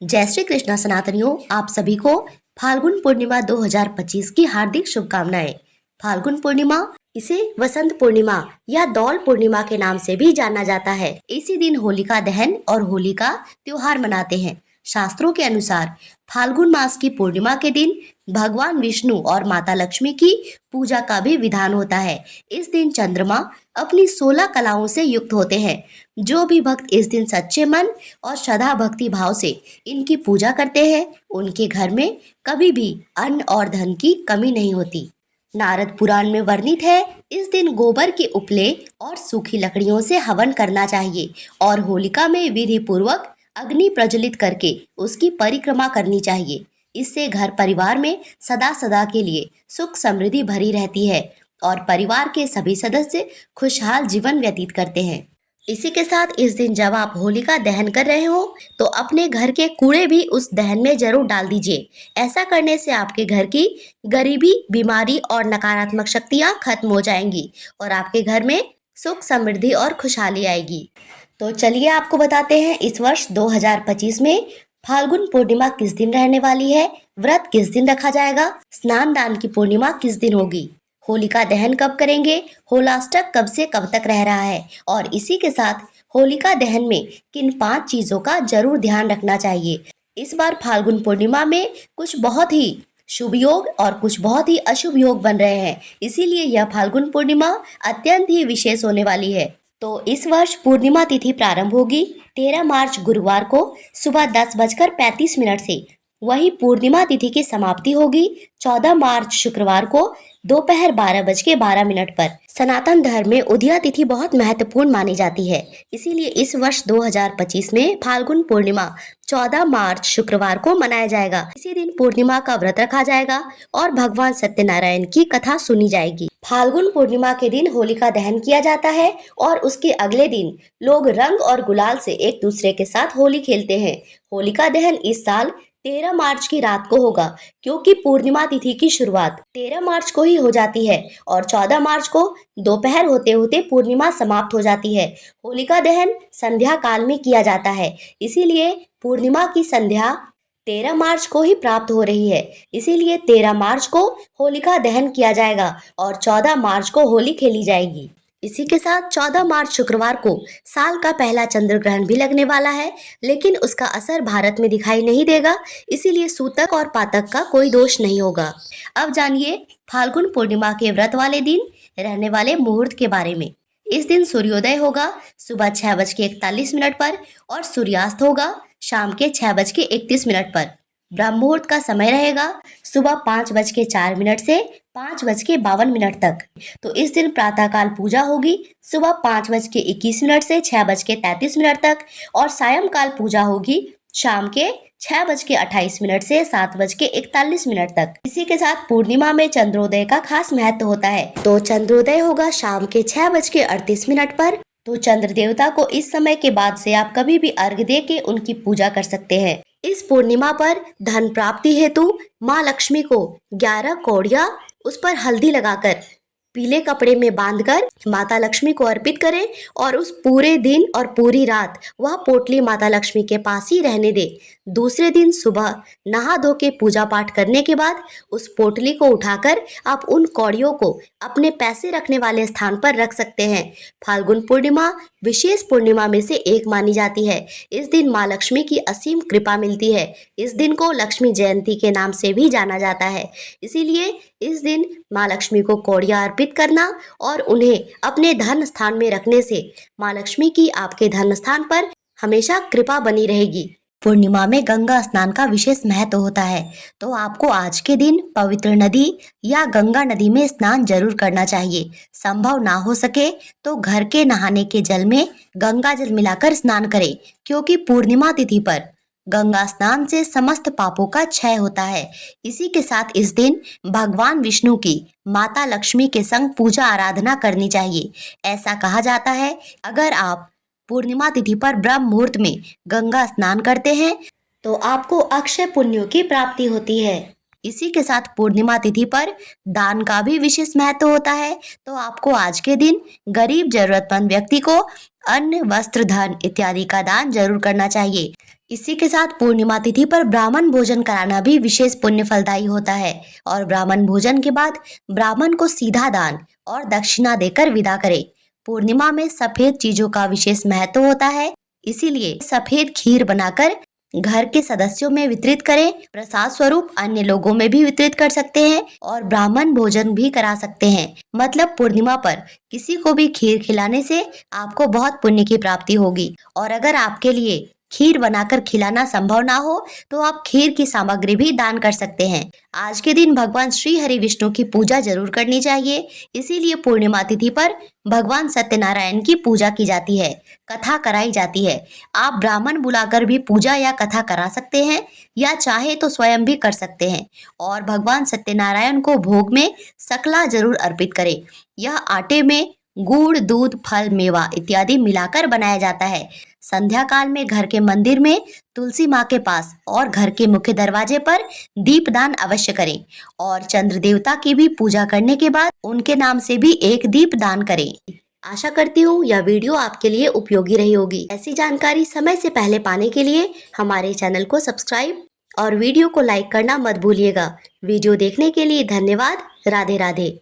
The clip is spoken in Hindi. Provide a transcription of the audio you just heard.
जय श्री कृष्णा सनातनियों, आप सभी को फाल्गुन पूर्णिमा 2025 की हार्दिक शुभकामनाएं। फाल्गुन पूर्णिमा, इसे वसंत पूर्णिमा या दौल पूर्णिमा के नाम से भी जाना जाता है। इसी दिन होलिका दहन और होली का त्योहार मनाते हैं। शास्त्रों के अनुसार फाल्गुन मास की पूर्णिमा के दिन भगवान विष्णु और माता लक्ष्मी की पूजा का भी विधान होता है। इस दिन चंद्रमा अपनी 16 कलाओं से युक्त होते हैं। जो भी भक्त इस दिन सच्चे मन और श्रद्धा भक्ति भाव से इनकी पूजा करते हैं, उनके घर में कभी भी अन्न और धन की कमी नहीं होती। नारद पुराण में वर्णित है, इस दिन गोबर के उपले और सूखी लकड़ियों से हवन करना चाहिए और होलिका में विधि पूर्वक अग्नि प्रज्वलित करके उसकी परिक्रमा करनी चाहिए। इससे घर परिवार में सदा सदा के लिए सुख समृद्धि भरी रहती है और परिवार के सभी सदस्य खुशहाल जीवन व्यतीत करते हैं। इसी के साथ इस दिन जब आप होलिका दहन कर रहे हो तो अपने घर के कूड़े भी उस दहन में जरूर डाल दीजिए। ऐसा करने से आपके घर की गरीबी, बीमारी और नकारात्मक शक्तियां खत्म हो जाएंगी और आपके घर में सुख समृद्धि और खुशहाली आएगी। तो चलिए आपको बताते हैं इस वर्ष 2025 में फाल्गुन पूर्णिमा किस दिन रहने वाली है, व्रत किस दिन रखा जाएगा, स्नान दान की पूर्णिमा किस दिन होगी, होलिका दहन कब करेंगे, होलाष्टक कब से कब तक रह रहा है और इसी के साथ होलिका दहन में किन 5 चीजों का जरूर ध्यान रखना चाहिए। इस बार फाल्गुन पूर्णिमा में कुछ बहुत ही शुभ योग और कुछ बहुत ही अशुभ योग बन रहे हैं, इसीलिए यह फाल्गुन पूर्णिमा अत्यंत ही विशेष होने वाली है। तो इस वर्ष पूर्णिमा तिथि प्रारंभ होगी 13 मार्च गुरुवार को सुबह 10:35 से। वही पूर्णिमा तिथि की समाप्ति होगी 14 मार्च शुक्रवार को दोपहर 12:12 पर। सनातन धर्म में उदया तिथि बहुत महत्वपूर्ण मानी जाती है, इसीलिए इस वर्ष 2025 में फाल्गुन पूर्णिमा 14 मार्च शुक्रवार को मनाया जाएगा। इसी दिन पूर्णिमा का व्रत रखा जाएगा और भगवान सत्यनारायण की कथा सुनी जाएगी। फाल्गुन पूर्णिमा के दिन होलिका दहन किया जाता है और उसके अगले दिन लोग रंग और गुलाल से एक दूसरे के साथ होली खेलते हैं। होलिका दहन इस साल 13 मार्च की रात को होगा, क्योंकि पूर्णिमा तिथि की शुरुआत 13 मार्च को ही हो जाती है और 14 मार्च को दोपहर होते होते पूर्णिमा समाप्त हो जाती है। होलिका दहन संध्या काल में किया जाता है, इसीलिए पूर्णिमा की संध्या 13 मार्च को ही प्राप्त हो रही है। इसीलिए 13 मार्च को होलिका दहन किया जाएगा और 14 मार्च को होली खेली जाएगी। इसी के साथ 14 मार्च शुक्रवार को साल का पहला चंद्र ग्रहण भी लगने वाला है, लेकिन उसका असर भारत में दिखाई नहीं देगा, इसीलिए सूतक और पातक का कोई दोष नहीं होगा। अब जानिए फाल्गुन पूर्णिमा के व्रत वाले दिन रहने वाले मुहूर्त के बारे में। इस दिन सूर्योदय होगा सुबह 6:41 पर और सूर्यास्त होगा शाम के 6:31 पर। ब्रह्म मुहूर्त का समय रहेगा सुबह 5:04 से 5:52 तक। तो इस दिन प्रातःकाल पूजा होगी सुबह 5:21 से 6:33 तक और सायंकाल पूजा होगी शाम के 6:28 से 7:41 तक। इसी के साथ पूर्णिमा में चंद्रोदय का खास महत्व होता है। तो चंद्रोदय होगा शाम के 6:38 पर। तो चंद्र देवता को इस समय के बाद से आप कभी भी अर्घ्य दे के उनकी पूजा कर सकते हैं। इस पूर्णिमा पर धन प्राप्ति हेतु माँ लक्ष्मी को 11 कौड़ियाँ उस पर हल्दी लगाकर पीले कपड़े में बांधकर माता लक्ष्मी को अर्पित करें और उस पूरे दिन और पूरी रात वह पोटली माता लक्ष्मी के पास ही रहने दे। दूसरे दिन सुबह नहा धो के पूजा पाठ करने के बाद उस पोटली को उठाकर आप उन कौड़ियों को अपने पैसे रखने वाले स्थान पर रख सकते हैं। फाल्गुन पूर्णिमा विशेष पूर्णिमा में से एक मानी जाती है। इस दिन माँ लक्ष्मी की असीम कृपा मिलती है। इस दिन को लक्ष्मी जयंती के नाम से भी जाना जाता है, इसीलिए इस दिन माँ लक्ष्मी को कौड़ियाँ अर्पित करना और उन्हें अपने धन स्थान में रखने से माँ लक्ष्मी की आपके धन स्थान पर हमेशा कृपा बनी रहेगी। पूर्णिमा में गंगा स्नान का विशेष महत्व होता है, तो आपको आज के दिन पवित्र नदी या गंगा नदी में स्नान जरूर करना चाहिए। संभव ना हो सके तो घर के नहाने के जल में गंगा जल मिलाकर स्नान करें, क्योंकि पूर्णिमा तिथि पर गंगा स्नान से समस्त पापों का क्षय होता है। इसी के साथ इस दिन भगवान विष्णु की माता लक्ष्मी के संग पूजा आराधना करनी चाहिए। ऐसा कहा जाता है, अगर आप पूर्णिमा तिथि पर ब्रह्म मुहूर्त में गंगा स्नान करते हैं तो आपको अक्षय पुण्यों की प्राप्ति होती है। इसी के साथ पूर्णिमा तिथि पर दान का भी विशेष महत्व होता है। तो आपको आज के दिन गरीब जरूरतमंद व्यक्ति को अन्न, वस्त्र, धन इत्यादि का दान जरूर करना चाहिए। इसी के साथ पूर्णिमा तिथि पर ब्राह्मण भोजन कराना भी विशेष पुण्य फलदायी होता है और ब्राह्मण भोजन के बाद ब्राह्मण को सीधा दान और दक्षिणा देकर विदा करें। पूर्णिमा में सफेद चीजों का विशेष महत्व होता है, इसीलिए सफेद खीर बनाकर घर के सदस्यों में वितरित करें। प्रसाद स्वरूप अन्य लोगों में भी वितरित कर सकते हैं और ब्राह्मण भोजन भी करा सकते हैं। मतलब पूर्णिमा पर किसी को भी खीर खिलाने से आपको बहुत पुण्य की प्राप्ति होगी। और अगर आपके लिए खीर बनाकर खिलाना संभव ना हो तो आप खीर की सामग्री भी दान कर सकते हैं। आज के दिन भगवान श्री हरि विष्णु की पूजा जरूर करनी चाहिए, इसीलिए पूर्णिमा तिथि पर भगवान सत्यनारायण की पूजा की जाती है, कथा कराई जाती है। आप ब्राह्मण बुलाकर भी पूजा या कथा करा सकते हैं या चाहे तो स्वयं भी कर सकते हैं। और भगवान सत्यनारायण को भोग में सकला जरूर अर्पित करें। यह आटे में गुड़, दूध, फल, मेवा इत्यादि मिलाकर बनाया जाता है। संध्या काल में घर के मंदिर में तुलसी माँ के पास और घर के मुख्य दरवाजे पर दीपदान अवश्य करें और चंद्र देवता की भी पूजा करने के बाद उनके नाम से भी एक दीप दान करें। आशा करती हूँ यह वीडियो आपके लिए उपयोगी रही होगी। ऐसी जानकारी समय से पहले पाने के लिए हमारे चैनल को सब्सक्राइब और वीडियो को लाइक करना मत भूलिएगा। वीडियो देखने के लिए धन्यवाद। राधे राधे।